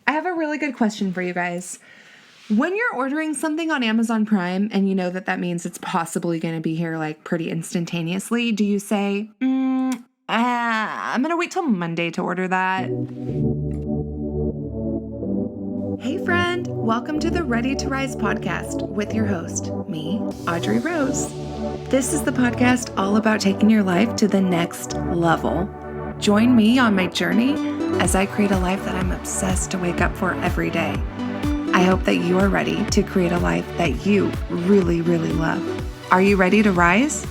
I have a really good question for you guys. When you're ordering something on Amazon Prime and you know that means it's possibly going to be here like pretty instantaneously, do you say, I'm going to wait till Monday to order that? Hey friend, welcome to the Ready to Rise podcast with your host, me, Audrey Rose. This is the podcast all about taking your life to the next level. Join me on my journey as I create a life that I'm obsessed to wake up for every day. I hope that you are ready to create a life that you really, really love. Are you ready to rise?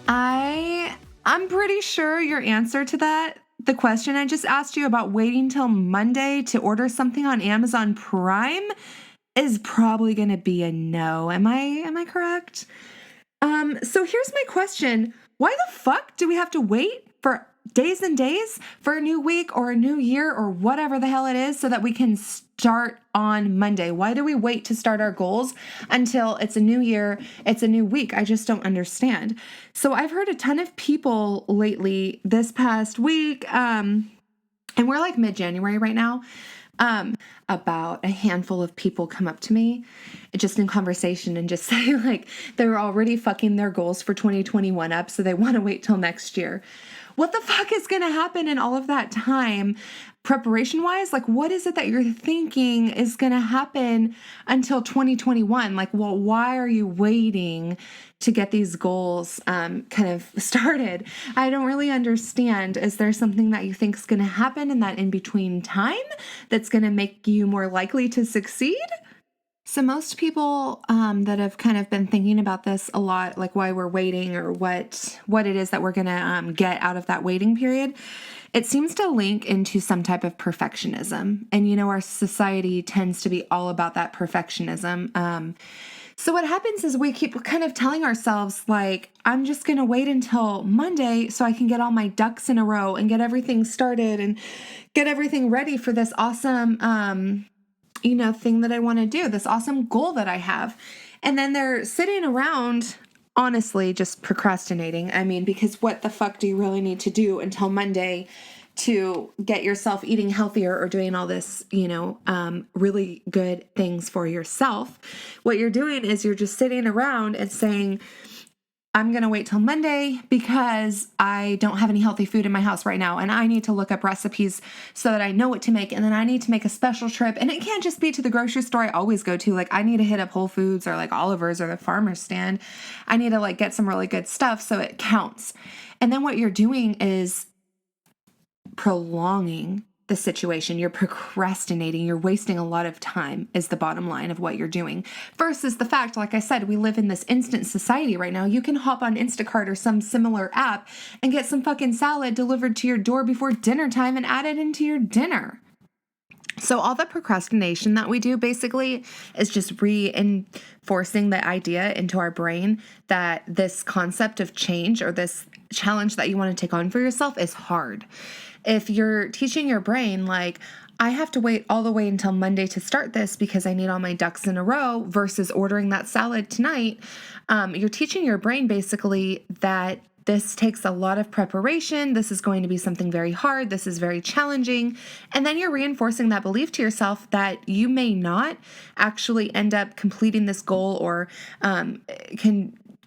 I'm pretty sure your answer to that, the question I just asked you about waiting till Monday to order something on Amazon Prime, is probably going to be a no. Am I correct? So here's my question. Why the fuck do we have to wait for days and days for a new week or a new year or whatever the hell it is so that we can start on Monday? Why do we wait to start our goals until it's a new year, it's a new week? I just don't understand. So I've heard a ton of people lately this past week, and we're like mid-January right now, about a handful of people come up to me just in conversation and just say like they're already fucking their goals for 2021 up, so they want to wait till next year. What the fuck is going to happen in all of that time preparation-wise? Like, what is it that you're thinking is going to happen until 2021? Like, well, why are you waiting to get these goals kind of started? I don't really understand. Is there something that you think is going to happen in that in-between time that's going to make you more likely to succeed? So most people that have kind of been thinking about this a lot, like why we're waiting or what it is that we're going to get out of that waiting period, it seems to link into some type of perfectionism. And, you know, our society tends to be all about that perfectionism. So what happens is we keep kind of telling ourselves, like, I'm just going to wait until Monday so I can get all my ducks in a row and get everything started and get everything ready for this awesome thing that I want to do, this awesome goal that I have. And then they're sitting around, honestly, just procrastinating. I mean, because what the fuck do you really need to do until Monday to get yourself eating healthier or doing all this, really good things for yourself? What you're doing is you're just sitting around and saying, I'm going to wait till Monday because I don't have any healthy food in my house right now. And I need to look up recipes so that I know what to make. And then I need to make a special trip. And it can't just be to the grocery store I always go to. Like, I need to hit up Whole Foods or like Oliver's or the farmer's stand. I need to like get some really good stuff so it counts. And then what you're doing is prolonging the situation. You're procrastinating. You're wasting a lot of time is the bottom line of what you're doing. Versus the fact, like I said, we live in this instant society right now. You can hop on Instacart or some similar app and get some fucking salad delivered to your door before dinner time and add it into your dinner. So all the procrastination that we do basically is just reinforcing the idea into our brain that this concept of change or this challenge that you want to take on for yourself is hard. If you're teaching your brain, like, I have to wait all the way until Monday to start this because I need all my ducks in a row versus ordering that salad tonight, you're teaching your brain basically that this takes a lot of preparation. This is going to be something very hard. This is very challenging. And then you're reinforcing that belief to yourself that you may not actually end up completing this goal or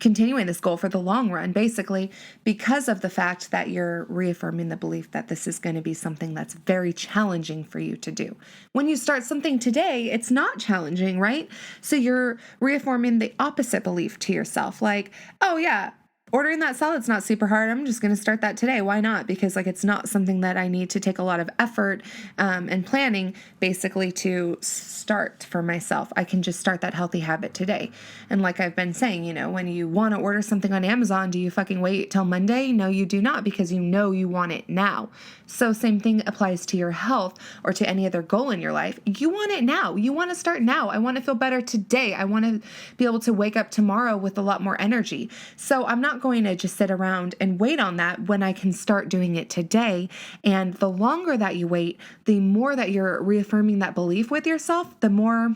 continuing this goal for the long run, basically, because of the fact that you're reaffirming the belief that this is going to be something that's very challenging for you to do. When you start something today, it's not challenging, right? So you're reaffirming the opposite belief to yourself, like, oh yeah, ordering that salad's not super hard. I'm just going to start that today. Why not? Because like it's not something that I need to take a lot of effort and planning basically to start for myself. I can just start that healthy habit today. And like I've been saying, when you want to order something on Amazon, do you fucking wait till Monday? No, you do not, because you know you want it now. So same thing applies to your health or to any other goal in your life. You want it now. You want to start now. I want to feel better today. I want to be able to wake up tomorrow with a lot more energy. So I'm not going to just sit around and wait on that when I can start doing it today. And the longer that you wait, the more that you're reaffirming that belief with yourself, the more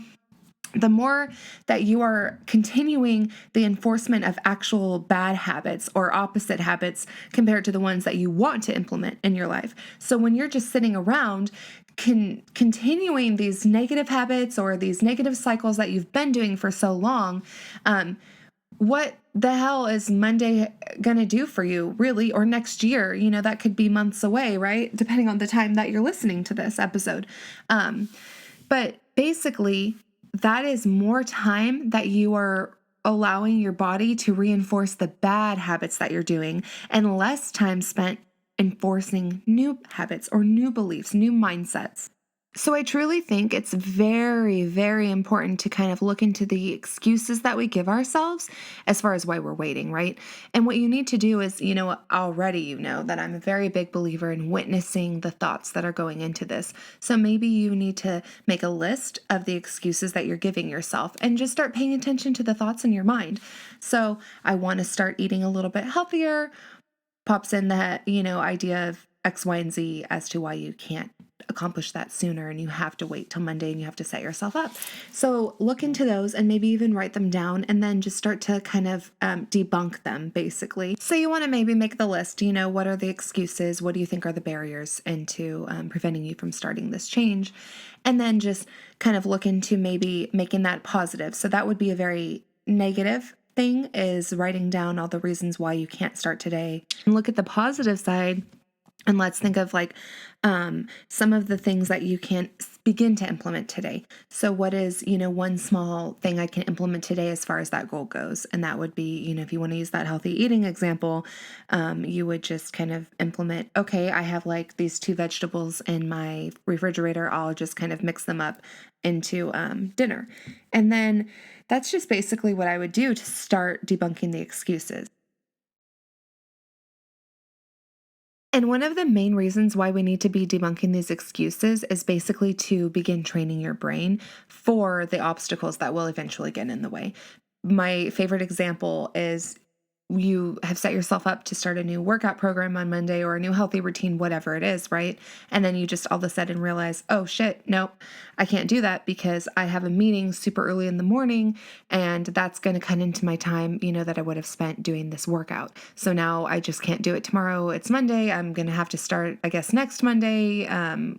the more that you are continuing the enforcement of actual bad habits or opposite habits compared to the ones that you want to implement in your life. So when you're just sitting around continuing these negative habits or these negative cycles that you've been doing for so long, what the hell is Monday going to do for you, really, or next year? That could be months away, right? Depending on the time that you're listening to this episode. But basically, that is more time that you are allowing your body to reinforce the bad habits that you're doing and less time spent enforcing new habits or new beliefs, new mindsets. So I truly think it's very, very important to kind of look into the excuses that we give ourselves as far as why we're waiting, right? And what you need to do is, already you know that I'm a very big believer in witnessing the thoughts that are going into this. So maybe you need to make a list of the excuses that you're giving yourself and just start paying attention to the thoughts in your mind. So I want to start eating a little bit healthier, pops in the, idea of X, Y, and Z as to why you can't accomplish that sooner and you have to wait till Monday and you have to set yourself up. So look into those and maybe even write them down and then just start to kind of debunk them, basically. So you want to maybe make the list, what are the excuses? What do you think are the barriers into preventing you from starting this change? And then just kind of look into maybe making that positive. So that would be a very negative thing, is writing down all the reasons why you can't start today. And look at the positive side. And let's think of some of the things that you can begin to implement today. So what is, one small thing I can implement today as far as that goal goes? And that would be, if you want to use that healthy eating example, you would just kind of implement, okay, I have these 2 vegetables in my refrigerator. I'll just kind of mix them up into dinner. And then that's just basically what I would do to start debunking the excuses. And one of the main reasons why we need to be debunking these excuses is basically to begin training your brain for the obstacles that will eventually get in the way. My favorite example is you have set yourself up to start a new workout program on Monday or a new healthy routine, whatever it is, right? And then you just all of a sudden realize, oh shit, nope, I can't do that because I have a meeting super early in the morning and that's going to cut into my time, that I would have spent doing this workout. So now I just can't do it tomorrow. It's Monday. I'm going to have to start, I guess, next Monday,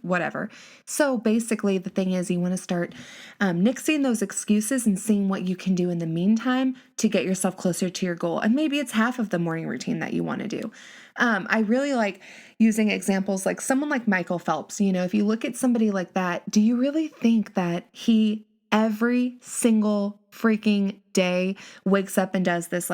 whatever. So basically the thing is you want to start nixing those excuses and seeing what you can do in the meantime to get yourself closer to your goal. And maybe it's half of the morning routine that you want to do. I really like using examples like someone like Michael Phelps. If you look at somebody like that, do you really think that he every single freaking day wakes up and does this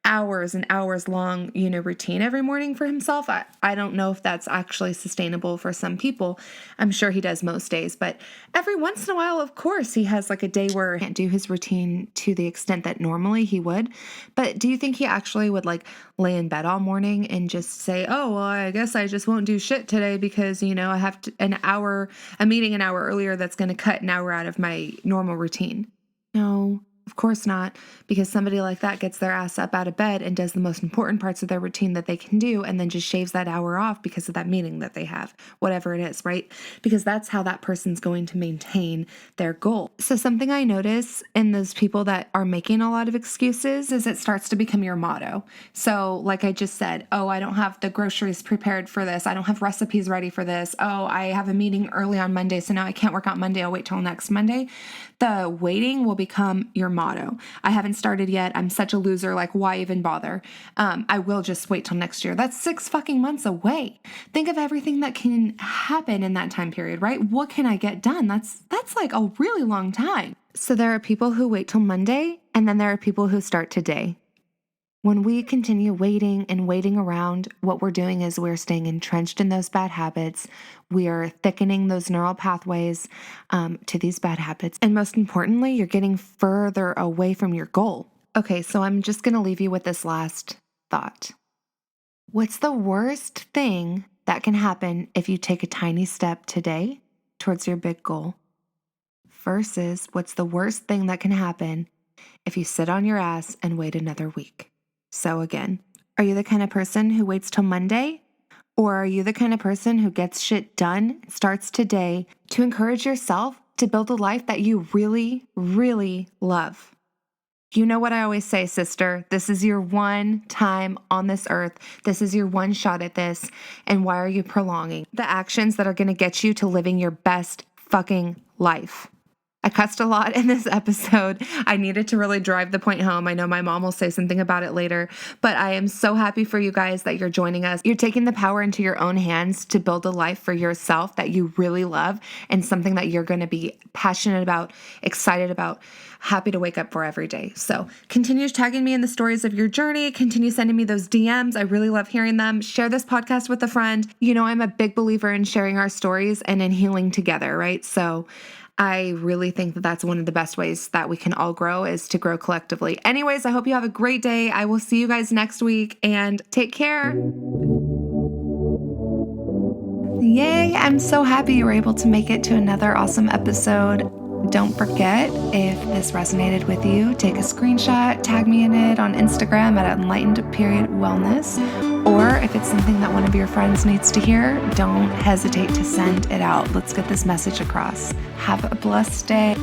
hours and hours long, routine every morning for himself? I don't know if that's actually sustainable for some people. I'm sure he does most days, but every once in a while, of course, he has a day where he can't do his routine to the extent that normally he would. But do you think he actually would lay in bed all morning and just say, oh, well, I guess I just won't do shit today because, I have a meeting an hour earlier that's going to cut an hour out of my normal routine? No. Of course not, because somebody like that gets their ass up out of bed and does the most important parts of their routine that they can do and then just shaves that hour off because of that meeting that they have, whatever it is, right? Because that's how that person's going to maintain their goal. So something I notice in those people that are making a lot of excuses is it starts to become your motto. So like I just said, oh, I don't have the groceries prepared for this. I don't have recipes ready for this. Oh, I have a meeting early on Monday, so now I can't work out Monday. I'll wait till next Monday. The waiting will become your motto. I haven't started yet. I'm such a loser. Why even bother? I will just wait till next year. That's 6 fucking months away. Think of everything that can happen in that time period, right? What can I get done? That's a really long time. So there are people who wait till Monday, and then there are people who start today. When we continue waiting and waiting around, what we're doing is we're staying entrenched in those bad habits. We are thickening those neural pathways to these bad habits. And most importantly, you're getting further away from your goal. Okay, so I'm just going to leave you with this last thought. What's the worst thing that can happen if you take a tiny step today towards your big goal? Versus what's the worst thing that can happen if you sit on your ass and wait another week? So again, are you the kind of person who waits till Monday? Or are you the kind of person who gets shit done, starts today to encourage yourself to build a life that you really, really love. You know what I always say, sister. This is your one time on this earth. This is your one shot at this. And why are you prolonging the actions that are going to get you to living your best fucking life? I cussed a lot in this episode. I needed to really drive the point home. I know my mom will say something about it later, but I am so happy for you guys that you're joining us. You're taking the power into your own hands to build a life for yourself that you really love and something that you're going to be passionate about, excited about, happy to wake up for every day. So continue tagging me in the stories of your journey. Continue sending me those DMs. I really love hearing them. Share this podcast with a friend. You know, I'm a big believer in sharing our stories and in healing together, right? So I really think that that's one of the best ways that we can all grow is to grow collectively. Anyways, I hope you have a great day. I will see you guys next week and take care. Yay, I'm so happy you were able to make it to another awesome episode. Don't forget, if this resonated with you, take a screenshot, tag me in it on Instagram at enlightened.wellness. Or if it's something that one of your friends needs to hear, don't hesitate to send it out. Let's get this message across. Have a blessed day.